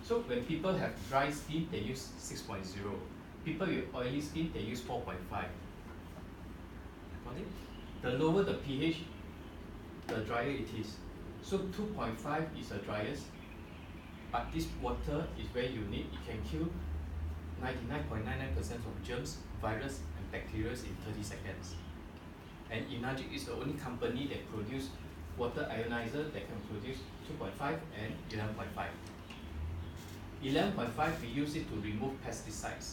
So when people have dry skin, they use 6.0. People with oily skin, they use 4.5. Okay? The lower the pH, the drier it is. So 2.5 is the driest, but this water is very unique. It can kill 99.99% of germs, virus, and bacteria in 30 seconds. And Enagic is the only company that produce water ionizer that can produce 2.5 and 11.5. 11.5 we use it to remove pesticides,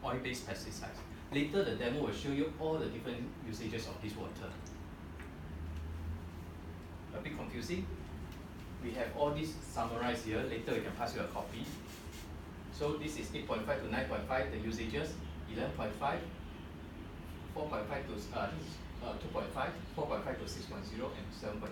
oil-based pesticides. Later the demo will show you all the different usages of this water. A bit confusing. We have all this summarized here. Later we can pass you a copy. So this is 8.5 to 9.5, the usages, 11.5, 4.5 to 2.5, 4.5 to 6.0, and 7.0.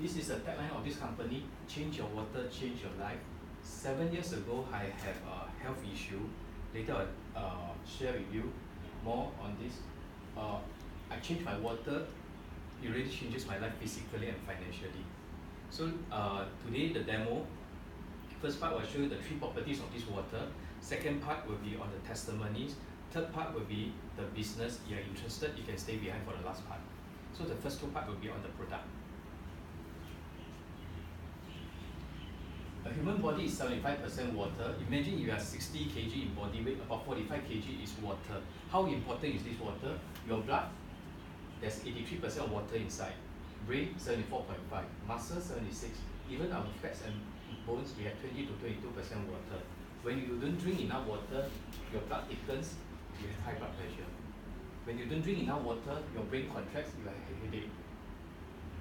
This is the tagline of this company: change your water, change your life. 7 years ago, I have a health issue. Later, I'll share with you more on this. I changed my water. It really changes my life physically and financially. So today, the demo. First part will show you the 3 properties of this water. Second part will be on the testimonies. Third part will be the business. If you're interested, you can stay behind for the last part. So the first 2 parts will be on the product. A human body is 75% water. Imagine you are 60 kg in body weight, about 45 kg is water. How important is this water? Your blood, there's 83% of water inside. Brain, 74.5. Muscle, 76. Even our fats and bones, we have 20 to 22% water. When you don't drink enough water, your blood thickens, you have high blood pressure. When you don't drink enough water, your brain contracts, you have a headache.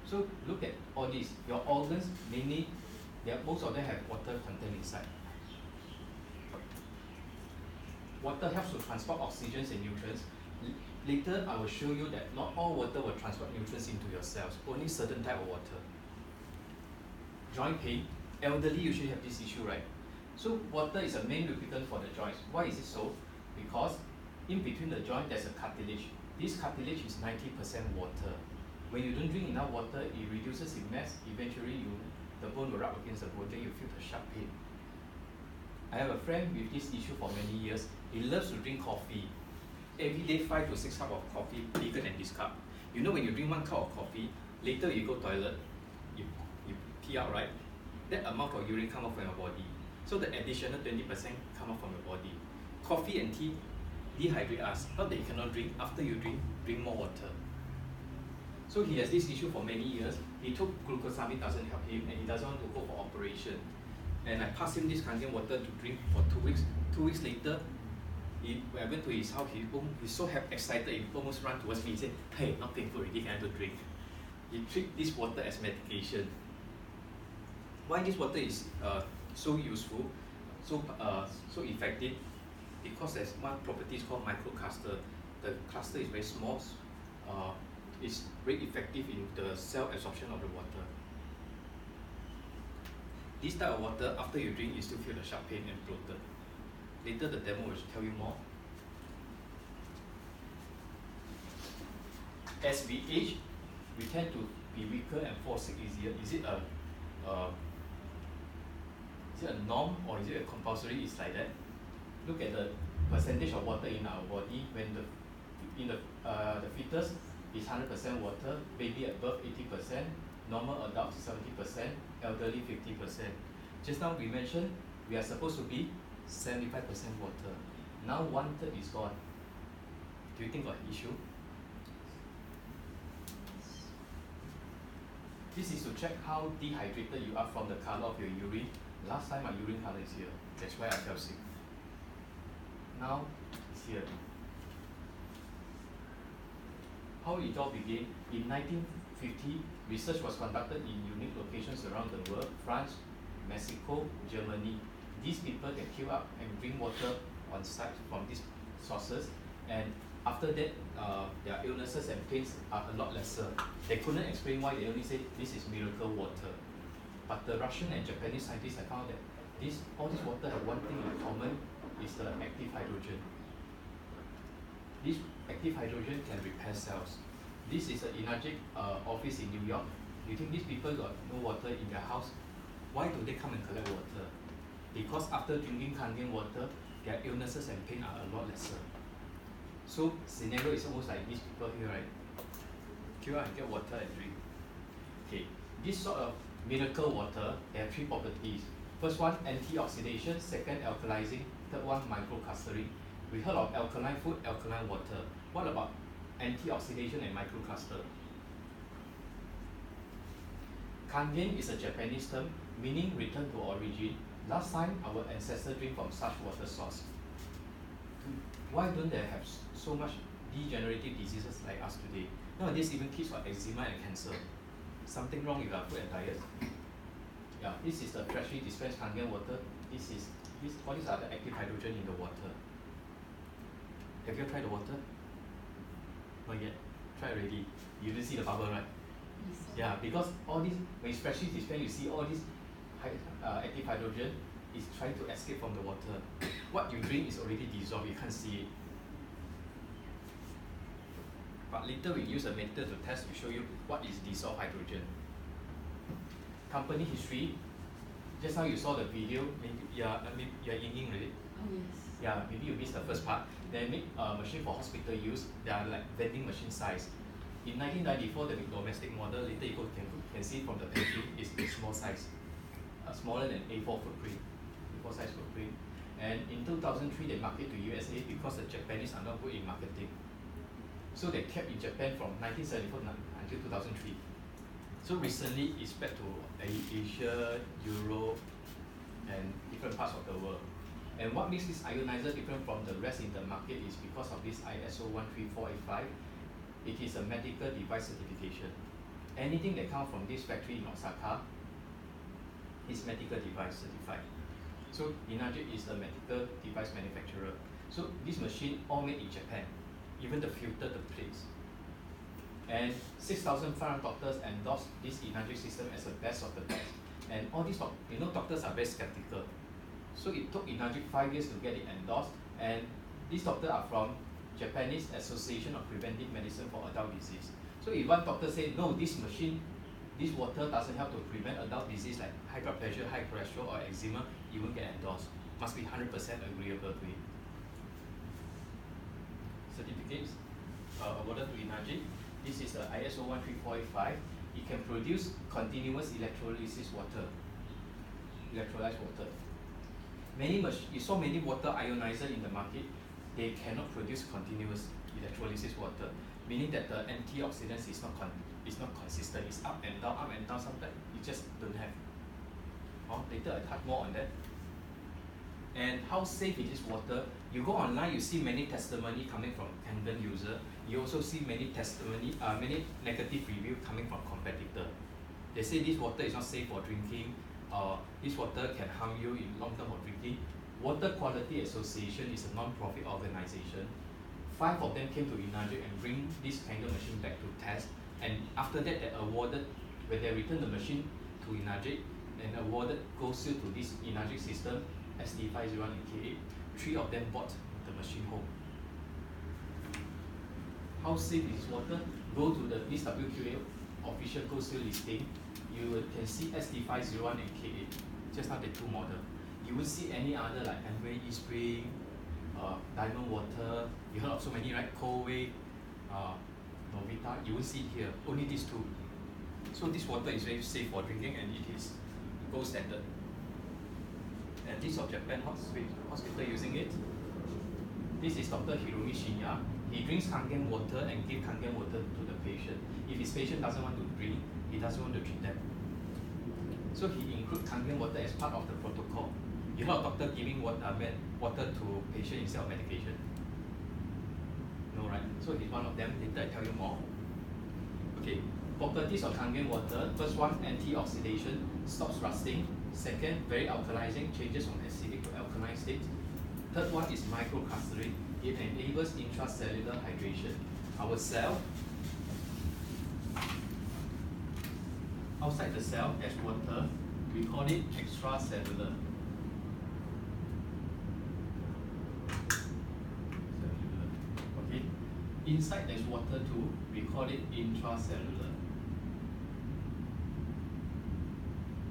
So look at all these. Your organs, mainly, most of them have water content inside. Water helps to transport oxygen and nutrients. Later, I will show you that not all water will transport nutrients into your cells, only certain type of water. Joint pain, elderly usually have this issue, right? So water is a main lubricant for the joints. Why is it so? Because in between the joint, there's a cartilage. This cartilage is 90% water. When you don't drink enough water, it reduces in mass. Eventually, the bone will rub against the bone, then you feel the sharp pain. I have a friend with this issue for many years. He loves to drink coffee. Every day, 5 to 6 cups of coffee, bigger than this cup. You know, when you drink 1 cup of coffee, later you go toilet, you pee out, right? That amount of urine come out from your body. So the additional 20% come out from your body. Coffee and tea dehydrate us. Not that you cannot drink. After you drink more water. So he has this issue for many years. He took glucosamine, doesn't help him, and he doesn't want to go for operation. And I passed him this Kangen water to drink for 2 weeks. 2 weeks later, when I went to his house, he's so excited, he almost ran towards me. He said, "Hey, not painful already, can I have to drink?" He treat this water as medication. Why this water is so useful, so effective? Because there's one property called microcluster. The cluster is very small. It's very effective in the cell absorption of the water. This type of water, after you drink, you still feel the sharp pain and bloated. Later the demo will tell you more. As we age, we tend to be weaker and fall sick easier. Is it a norm or is it a compulsory? It's like that. Look at the percentage of water in our body. When the fetus is 100% water, baby above 80%, normal adults 70%, elderly 50%. Just now we mentioned we are supposed to be 75% water. Now 1/3 is gone. Do you think got an issue? This is to check how dehydrated you are from the color of your urine. Last time my urine color is here. That's why I felt sick. Now it's here. How it all began? In 1950, research was conducted in unique locations around the world: France, Mexico, Germany. These people can queue up and bring water on site from these sources, and after that, their illnesses and pains are a lot lesser. They couldn't explain why. They only said this is miracle water. But the Russian and Japanese scientists have found that all this water have one thing in common: is the active hydrogen. This active hydrogen can repair cells. This is an Enagic office in New York. You think these people got no water in their house? Why do they come and collect water? Because after drinking Kangen water, their illnesses and pain are a lot lesser. So scenario is almost like these people here, right? Queue and get water and drink. Okay, this sort of miracle water, they have three properties. First one, antioxidation. Second, alkalizing. Third one, microclustering. We heard of alkaline food, alkaline water. What about antioxidation and microcluster? Kangen is a Japanese term meaning return to origin. Last time our ancestors drink from such water source. Why don't they have so much degenerative diseases like us today? Nowadays even kids got eczema and cancer. Something wrong with our food and diet. Yeah, this is the freshly dispensed Kangen water. All these are the active hydrogen in the water. Have you tried the water? Not yet. Try already. You didn't see the bubble, right? Yeah, because all these, when it's freshly dispensed, you see all this active hydrogen is trying to escape from the water. What you drink is already dissolved, you can't see it. But later we use a method to test to show you what is dissolved hydrogen. Company history. Just now you saw the video, you're yinging already. Oh yes. Yeah, maybe you missed the first part. They make a machine for hospital use. They are like vending machine size. In 1994, they make domestic model. Later you can see from the pantry, it's small size, smaller than A4 footprint, A4 size footprint. And in 2003, they market to USA because the Japanese are not good in marketing. So they kept in Japan from 1974 until 2003. So recently, it's back to Asia, Europe, and different parts of the world. And what makes this ionizer different from the rest in the market is because of this ISO 13485. It is a medical device certification. Anything that comes from this factory in Osaka is medical device certified. So Enagic is the medical device manufacturer. So this machine all made in Japan, even the filter, the plates. And 6,500 doctors endorsed this Enagic system as the best of the best. And all these, doctors are very skeptical. So it took Enagic 5 years to get it endorsed, and these doctors are from Japanese Association of Preventive Medicine for Adult Disease. So if one doctor say, no, this machine, this water doesn't help to prevent adult disease like high blood pressure, high cholesterol, or eczema, you won't get endorsed. Must be 100% agreeable to it. Certificates awarded to Enagic. This is the ISO 13485. It can produce continuous electrolysis water, electrolyzed water. You saw many water ionizer in the market. They cannot produce continuous electrolysis water, meaning that the antioxidants is not consistent. It's up and down, sometimes you just don't have. Later I touch more on that. And how safe is this water? You go online, you see many testimony coming from Kangen user. You also see many many negative reviews coming from competitor. They say this water is not safe for drinking, this water can harm you in long term of drinking. Water Quality Association is a non-profit organization. 5 of them came to Enagic and bring this Kangen machine back to test. And after that, they awarded, when they returned the machine to Enagic and awarded gold seal to this Enagic system, SD501 and K8. 3 of them bought the machine home. How safe is water? Go to this WQA official gold seal listing. You can see SD501 and K8. Just now the 2 model. You won't see any other like Amway eSpring, Diamond Water. You heard of so many, right? Colway, Novita. You won't see it here. Only these 2. So this water is very safe for drinking, and it is gold standard. And this of Japan hospital using it. This is Dr. Hiromi Shinya. He drinks Kangen water and gives Kangen water to the patient. If his patient doesn't want to drink, he doesn't want to treat them. So he includes Kangen water as part of the protocol. You know a doctor giving water to patient instead of medication? No, right? So he's one of them. Later I tell you more. Okay, properties of Kangen water. First one, antioxidation, stops rusting. Second, very alkalizing, changes from acidic to alkaline state. Third one is microclustering. It enables intracellular hydration. Our cell, outside the cell, there's water. We call it extracellular. Okay. Inside there's water too, we call it intracellular.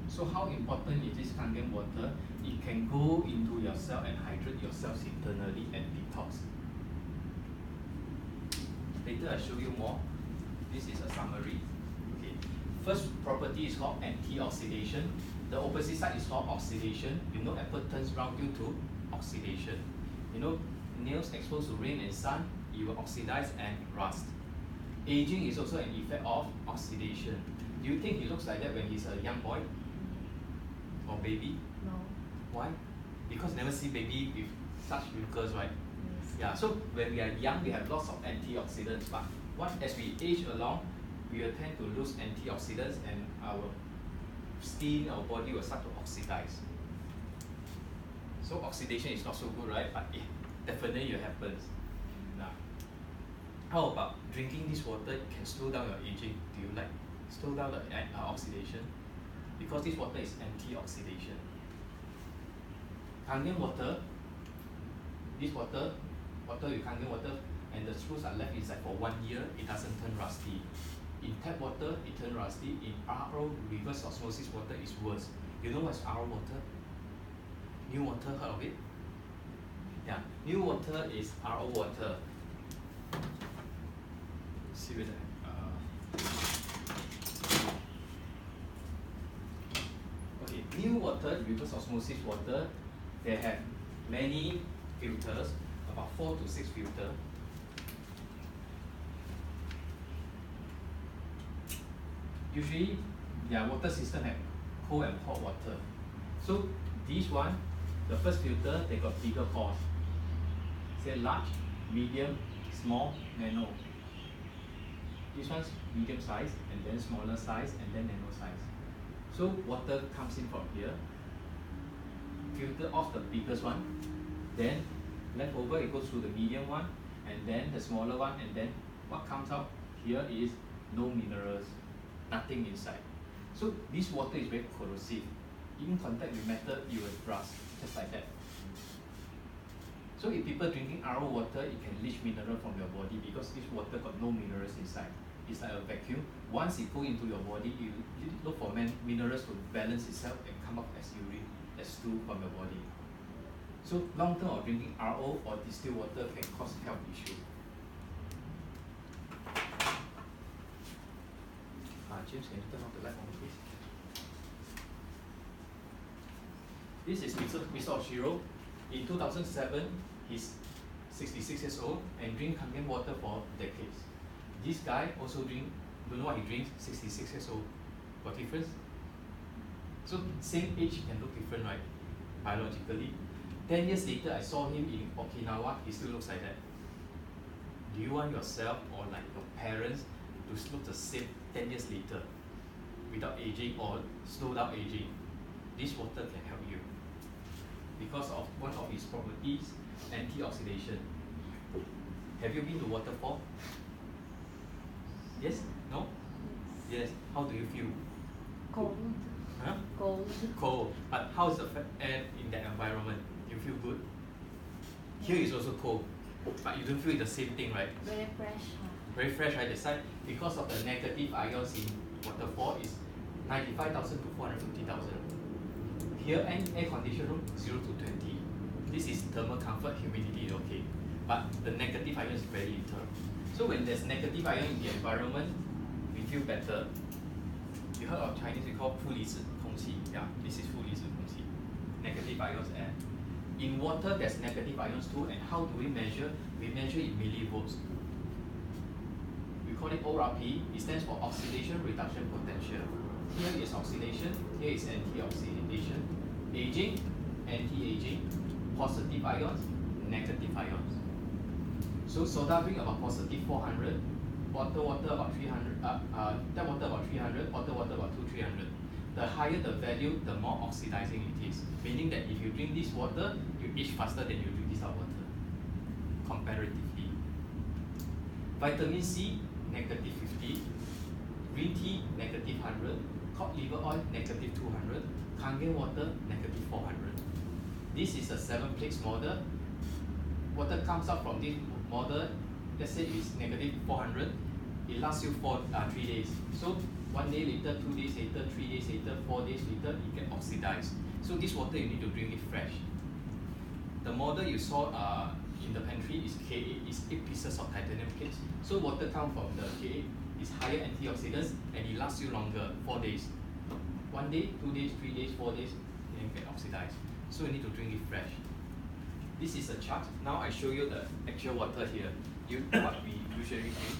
So how important is this Kangen water? It can go into your cell and hydrate your cells internally and detox. Later I'll show you more. This is a summary. Okay. First property is called antioxidation. The opposite side is called oxidation. You know apple turns brown due to oxidation. You know nails exposed to rain and sun, it will oxidize and rust. Aging is also an effect of oxidation. Do you think he looks like that when he's a young boy? Or baby? No. Why? Because never see baby with such wrinkles, right? Yes. Yeah, so when we are young, we have lots of antioxidants, but as we age along, we will tend to lose antioxidants and our skin, our body will start to oxidize. So oxidation is not so good, right? But it definitely happens. Now, how about drinking this water? It can slow down your aging. Do you like slow down the oxidation? Because this water is antioxidation. Kangen water, this water with Kangen water, and the screws are left inside for 1 year, it doesn't turn rusty. In tap water, it turns rusty. In RO, reverse osmosis water, is worse. You know what's RO water? New water, heard of it? Yeah, new water is RO water. See whether okay, new water, reverse osmosis water, they have many filters, about 4 to 6 filters. Usually, their water system have cold and hot water. So this one, the first filter, they got bigger pores. Say large, medium, small, nano. This one's medium size, and then smaller size, and then nano size. So water comes in from here, filter off the biggest one, then left over it goes through the medium one, and then the smaller one, and then what comes out here is no minerals, nothing inside. So this water is very corrosive. In contact with metal, it will rust, just like that. So if people drinking RO water, it can leach mineral from your body because this water got no minerals inside. It's like a vacuum. Once it go into your body, you look for minerals to balance itself and come up as urine, as stool from your body. So long term of drinking RO or distilled water can cause health issues. James, can you turn off the light on please? This is Mr. Oshiro. In 2007, he's 66 years old and drink Kangen water for decades. This guy also don't know what he drinks, 66 years old. What difference? So same age can look different, right? Biologically. 10 years later, I saw him in Okinawa, he still looks like that. Do you want yourself or like your parents to look the same 10 years later without aging or slow down aging? This water can help you because of one of its properties, antioxidation. Have you been to waterfall? Yes? No? Yes. How do you feel? Cold. Huh? Cold. Cold. But how is the air in that environment? You feel good? Here is also cold, but you don't feel the same thing, right? Very fresh. Very fresh, right? The side, because of the negative ions in waterfall is 95,000 to 450,000. Here, air conditioned room, 0 to 20. This is thermal comfort, humidity, okay. But the negative ion is very little. So when there's negative ion in the environment, we feel better. You heard of Chinese, we call 负离子空气. Yeah, this is 负离子空气. Negative ions air. In water, there's negative ions too, and how do we measure? We measure in millivolts. We call it ORP. It stands for oxidation reduction potential. Here is oxidation, here is antioxidation. Aging, anti-aging, positive ions, negative ions. So soda drink about positive 400, water about 300, tap water about 300, water about 300. The higher the value, the more oxidizing it is. Meaning that if you drink this water, you age faster than you drink this water, comparatively. Vitamin C, negative 50. Green tea, negative 100. Cod liver oil, negative 200. Kangen water, negative 400. This is a 7-plex model. Water comes out from this model let's say it's negative 400, it lasts you 3 days. So 1 day later, 2 days later, 3 days later, 4 days later, it gets oxidized. So this water you need to drink it fresh. The model you saw in the pantry is K8, is 8 pieces of titanium plates. So water come from the K8 is higher antioxidants and it lasts you longer, 4 days. 1 day, 2 days, 3 days, 4 days, then get oxidized. So you need to drink it fresh. This is a chart. Now I show you the actual water here. What we usually drink.